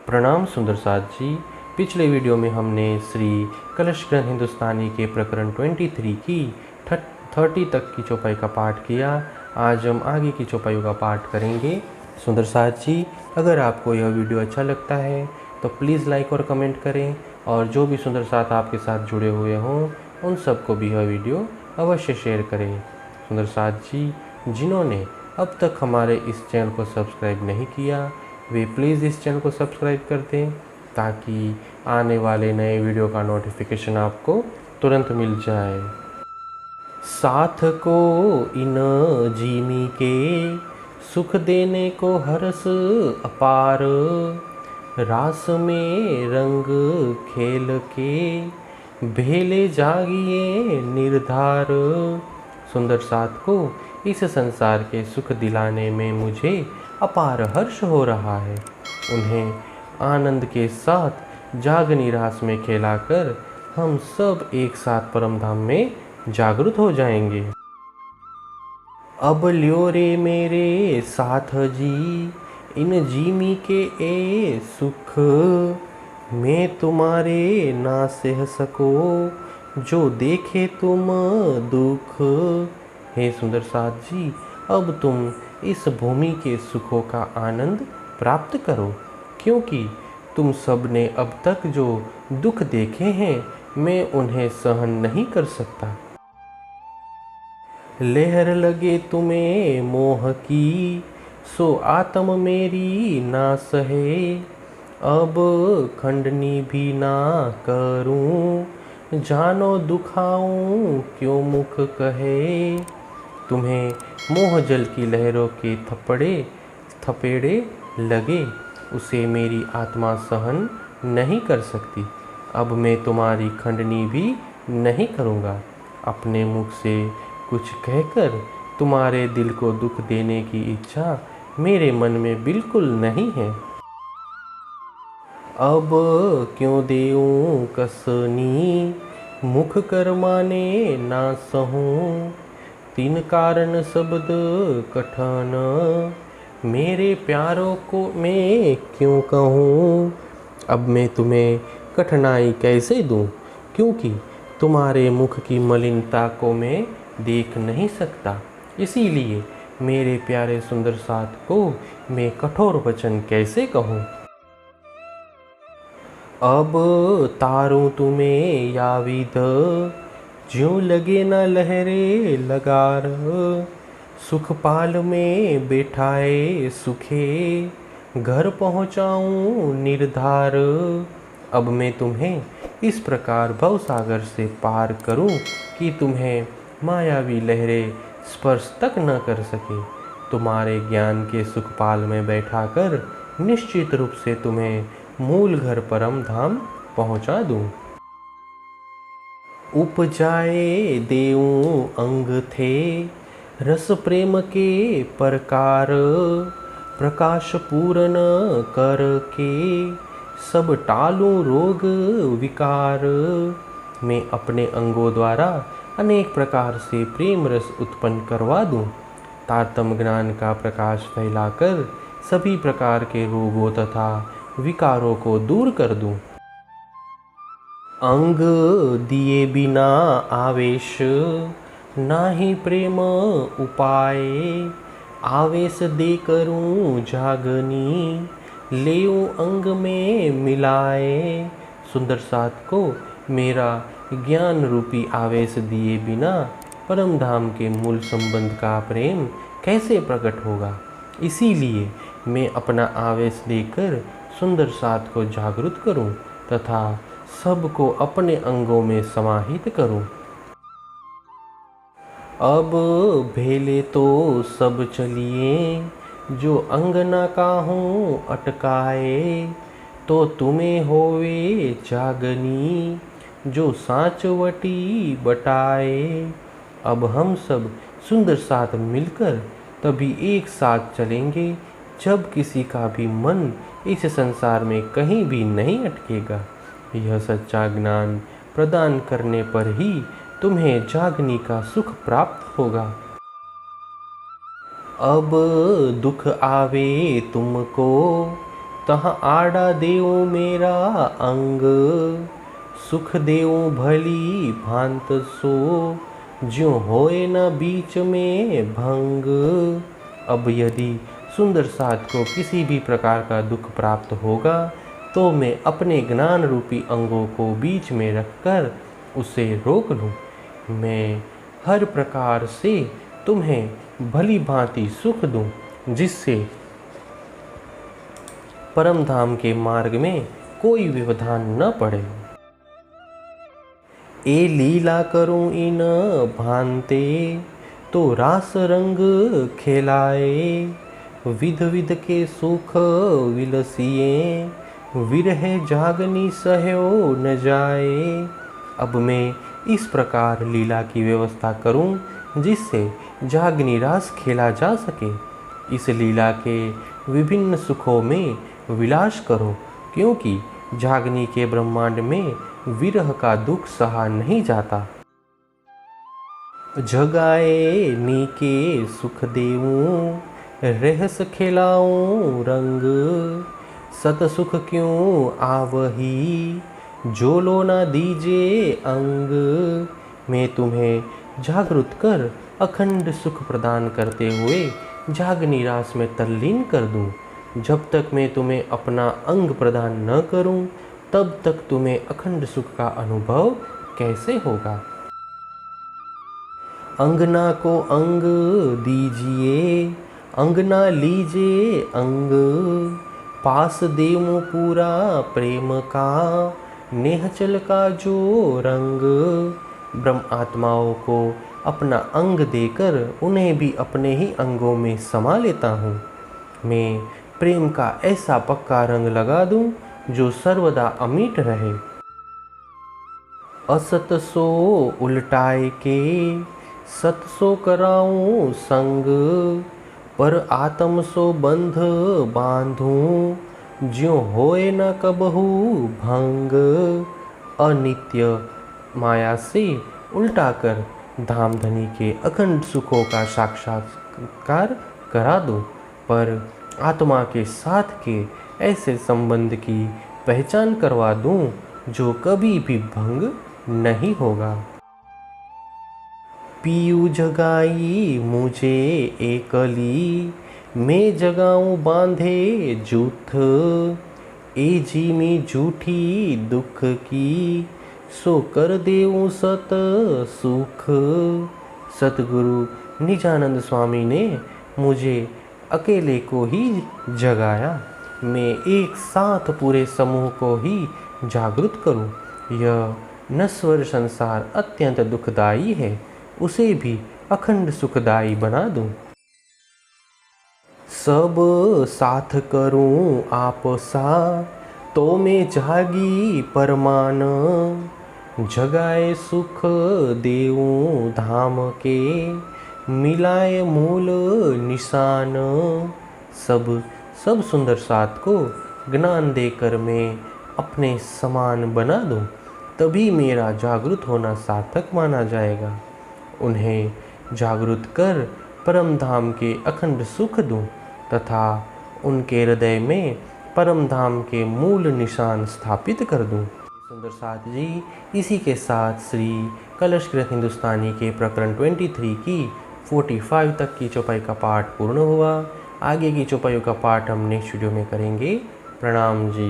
प्रणाम सुंदर साथ जी। पिछले वीडियो में हमने श्री कलश ग्रंथ हिंदुस्तानी के प्रकरण 23 की 30 तक की चौपाई का पाठ किया। आज हम आगे की चौपाइयों का पाठ करेंगे। सुंदर साथ जी, अगर आपको यह वीडियो अच्छा लगता है तो प्लीज़ लाइक और कमेंट करें, और जो भी सुंदर साथ आपके साथ जुड़े हुए हों उन सबको भी यह वीडियो अवश्य शेयर करें। सुंदर साथ जी, जिन्होंने अब तक हमारे इस चैनल को सब्सक्राइब नहीं किया, वे प्लीज़ इस चैनल को सब्सक्राइब कर दें ताकि आने वाले नए वीडियो का नोटिफिकेशन आपको तुरंत मिल जाए। साथ को इन जीमी के सुख देने को हर्ष अपार, रास में रंग खेल के भेले जागिए निर्धार। सुंदर साथ को इस संसार के सुख दिलाने में मुझे अपार हर्ष हो रहा है। उन्हें आनंद के साथ जागनी रास में खेलाकर हम सब एक साथ परम धाम में जागृत हो जाएंगे। अब लियो रे मेरे साथ जी इन जीमी के ए सुख, मैं तुम्हारे ना सह सको जो देखे तुम दुख। हे सुंदर साथ जी, अब तुम इस भूमि के सुखों का आनंद प्राप्त करो, क्योंकि तुम सब ने अब तक जो दुख देखे हैं मैं उन्हें सहन नहीं कर सकता। लहर लगे तुम्हें मोह की सो आत्म मेरी ना सहे, अब खंडनी भी ना करूं जानो दुखाऊं क्यों मुख कहे। तुम्हें मोह जल की लहरों के थपेड़े लगे, उसे मेरी आत्मा सहन नहीं कर सकती। अब मैं तुम्हारी खंडनी भी नहीं करूँगा। अपने मुख से कुछ कहकर तुम्हारे दिल को दुख देने की इच्छा मेरे मन में बिल्कुल नहीं है। अब क्यों देऊं कसनी मुख कर माने ना सहूं, तीन कारण शब्द कठन मेरे प्यारों को मैं क्यों कहूँ। अब मैं तुम्हें कठिनाई कैसे दूँ, क्योंकि तुम्हारे मुख की मलिनता को मैं देख नहीं सकता। इसीलिए मेरे प्यारे सुंदर साथ को मैं कठोर वचन कैसे कहूँ। अब तारूं तुम्हें या विध ज्यों लगे न लहरे लगार, सुखपाल में बैठाए सुखे घर पहुँचाऊँ निर्धार। अब मैं तुम्हें इस प्रकार भवसागर से पार करूं कि तुम्हें मायावी लहरें स्पर्श तक न कर सके। तुम्हारे ज्ञान के सुखपाल में बैठाकर निश्चित रूप से तुम्हें मूल घर परम धाम पहुंचा दूं। उपजाए देऊं अंग थे रस प्रेम के प्रकार, प्रकाश पूर्ण करके सब टालूं रोग विकार। मैं अपने अंगों द्वारा अनेक प्रकार से प्रेम रस उत्पन्न करवा दूं, तारतम्य ज्ञान का प्रकाश फैलाकर सभी प्रकार के रोगों तथा विकारों को दूर कर दूं। अंग दिए बिना आवेश ना ही प्रेम उपाय, आवेश दे करूं जागनी लेऊं अंग में मिलाए। सुंदर साथ को मेरा ज्ञान रूपी आवेश दिए बिना परम धाम के मूल संबंध का प्रेम कैसे प्रकट होगा। इसीलिए मैं अपना आवेश देकर सुंदर साथ को जागृत करूं तथा सबको अपने अंगों में समाहित करूं। अब भेले तो सब चलिए जो अंगना का हूँ अटकाए, तो तुम्हें होवे जागनी जो सांचवटी बटाए। अब हम सब सुंदर साथ मिलकर तभी एक साथ चलेंगे जब किसी का भी मन इस संसार में कहीं भी नहीं अटकेगा। यह सच्चा ज्ञान प्रदान करने पर ही तुम्हें जागनी का सुख प्राप्त होगा। अब दुख आवे तुमको तहाँ आड़ा देऊ मेरा अंग, सुख देऊ भली भांत सो, ज्यों होए न बीच में भंग। अब यदि सुंदर साध को किसी भी प्रकार का दुख प्राप्त होगा तो मैं अपने ज्ञान रूपी अंगों को बीच में रखकर उसे रोक लूँ। मैं हर प्रकार से तुम्हें भली भांति सुख दूँ, जिससे परम धाम के मार्ग में कोई व्यवधान न पड़े। ए लीला करूं इन भांते, तो रास रंग खेलाए, विध विध के सुख विलसिए, विरह जागनी सहयो न जाए। अब मैं इस प्रकार लीला की व्यवस्था करूं जिससे जागनी रास खेला जा सके। इस लीला के विभिन्न सुखों में विलास करो, क्योंकि जागनी के ब्रह्मांड में विरह का दुख सहा नहीं जाता। जगाए नीके सुख देऊं, रहस खिलाऊं रंग, सत सुख क्यों आवही, जोलो ना दीजे अंग। मैं तुम्हें जागृत कर अखंड सुख प्रदान करते हुए जागनी रास में तल्लीन कर दूं। जब तक मैं तुम्हें अपना अंग प्रदान न करूं, तब तक तुम्हें अखंड सुख का अनुभव कैसे होगा। अंगना को अंग दीजिए, अंगना लीजिए अंग, पास देऊं पूरा प्रेम का, नेहचल का जो रंग। ब्रह्म आत्माओं को अपना अंग देकर उन्हें भी अपने ही अंगों में समा लेता हूँ। मैं प्रेम का ऐसा पक्का रंग लगा दूँ जो सर्वदा अमिट रहे। असत सो उल्टाए के, सत सो कराऊं संग, पर आत्म सो बंध बांधूं, ज्यों होए न कबहू भंग। अनित्य माया से उल्टाकर धामधनी के अखंड सुखों का साक्षात्कार करा दूं, पर आत्मा के साथ के ऐसे संबंध की पहचान करवा दूं जो कभी भी भंग नहीं होगा। पीयू जगाई मुझे एकली, मैं जगाऊं बांधे जूथ, ए जीमी जूठी दुख की, सो कर देऊं सत सुख। सतगुरु निजानंद स्वामी ने मुझे अकेले को ही जगाया। मैं एक साथ पूरे समूह को ही जागृत करूं। यह नश्वर संसार अत्यंत दुखदाई है, उसे भी अखंड सुखदाई बना दूं। सब साथ करूं आपसा, तो मैं जागी परमान, जगाए सुख देऊं धाम के, मिलाए मूल निशान। सब सुंदर साथ को ज्ञान देकर मैं अपने समान बना दूं, तभी मेरा जागृत होना सार्थक माना जाएगा। उन्हें जागृत कर परम धाम के अखंड सुख दूं तथा उनके हृदय में परम धाम के मूल निशान स्थापित कर दूं। सुंदर साथ जी, इसी के साथ श्री कलशकृत हिंदुस्तानी के प्रकरण 23 की 45 तक की चौपाई का पाठ पूर्ण हुआ। आगे की चौपाइयों का पाठ हम नेक्स्ट वीडियो में करेंगे। प्रणाम जी।